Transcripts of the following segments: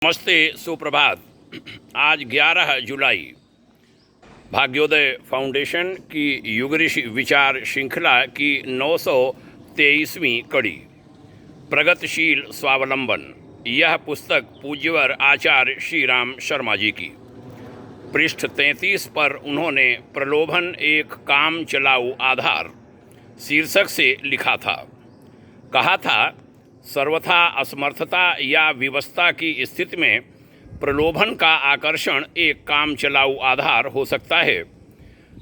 नमस्ते, सुप्रभात। आज 11 जुलाई भाग्योदय फाउंडेशन की युग ऋषि विचार श्रृंखला की 923वीं कड़ी प्रगतिशील स्वावलंबन। यह पुस्तक पूज्यवर आचार्य श्री राम शर्मा जी की। पृष्ठ 33 पर उन्होंने प्रलोभन एक काम चलाऊ आधार शीर्षक से लिखा था। कहा था, सर्वथा असमर्थता या विवशता की स्थिति में प्रलोभन का आकर्षण एक काम चलाऊ आधार हो सकता है,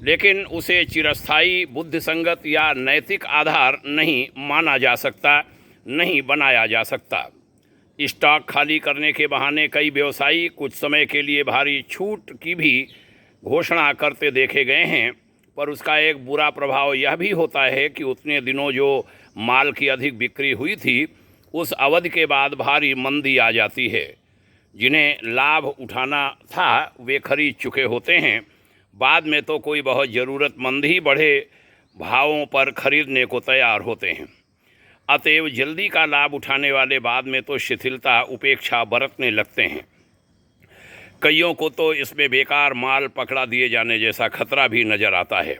लेकिन उसे चिरस्थायी बुद्धिसंगत या नैतिक आधार नहीं माना जा सकता, नहीं बनाया जा सकता। स्टॉक खाली करने के बहाने कई व्यवसायी कुछ समय के लिए भारी छूट की भी घोषणा करते देखे गए हैं, पर उसका एक बुरा प्रभाव यह भी होता है कि उतने दिनों जो माल की अधिक बिक्री हुई थी, उस अवधि के बाद भारी मंदी आ जाती है। जिन्हें लाभ उठाना था वे खरीद चुके होते हैं। बाद में तो कोई बहुत ज़रूरतमंद ही बढ़े भावों पर खरीदने को तैयार होते हैं। अतएव जल्दी का लाभ उठाने वाले बाद में तो शिथिलता उपेक्षा बरतने लगते हैं। कईयों को तो इसमें बेकार माल पकड़ा दिए जाने जैसा खतरा भी नज़र आता है,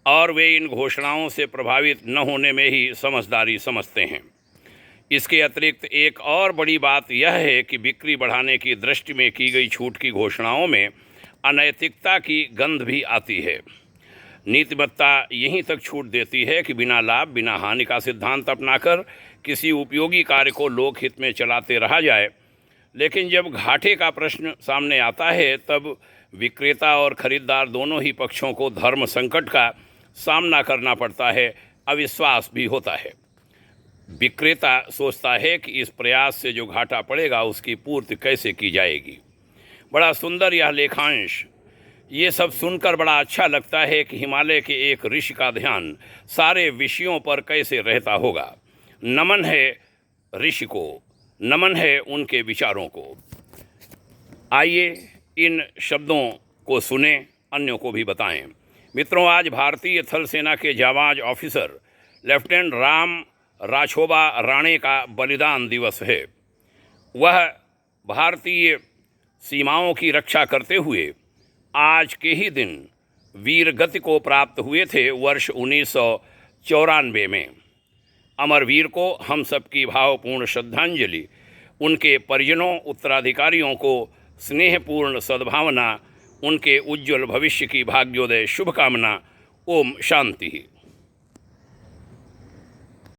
और वे इन घोषणाओं से प्रभावित न होने में ही समझदारी समझते हैं। इसके अतिरिक्त एक और बड़ी बात यह है कि बिक्री बढ़ाने की दृष्टि में की गई छूट की घोषणाओं में अनैतिकता की गंध भी आती है। नीतिमत्ता यहीं तक छूट देती है कि बिना लाभ बिना हानि का सिद्धांत अपनाकर किसी उपयोगी कार्य को लोकहित में चलाते रहा जाए, लेकिन जब घाटे का प्रश्न सामने आता है तब विक्रेता और खरीदार दोनों ही पक्षों को धर्म संकट का सामना करना पड़ता है, अविश्वास भी होता है। विक्रेता सोचता है कि इस प्रयास से जो घाटा पड़ेगा उसकी पूर्ति कैसे की जाएगी। बड़ा सुंदर यह लेखांश। ये सब सुनकर बड़ा अच्छा लगता है कि हिमालय के एक ऋषि का ध्यान सारे विषयों पर कैसे रहता होगा। नमन है ऋषि को, नमन है उनके विचारों को। आइए इन शब्दों को सुने, अन्यों को भी बताएं। मित्रों, आज भारतीय थल सेना के जाबाज ऑफिसर लेफ्टिनेंट राम राछोबा राणे का बलिदान दिवस है। वह भारतीय सीमाओं की रक्षा करते हुए आज के ही दिन वीर गति को प्राप्त हुए थे, वर्ष 1994 में। अमरवीर को हम सबकी भावपूर्ण श्रद्धांजलि, उनके परिजनों उत्तराधिकारियों को स्नेहपूर्ण सद्भावना, उनके उज्ज्वल भविष्य की भाग्योदय शुभकामना। ओम शांति।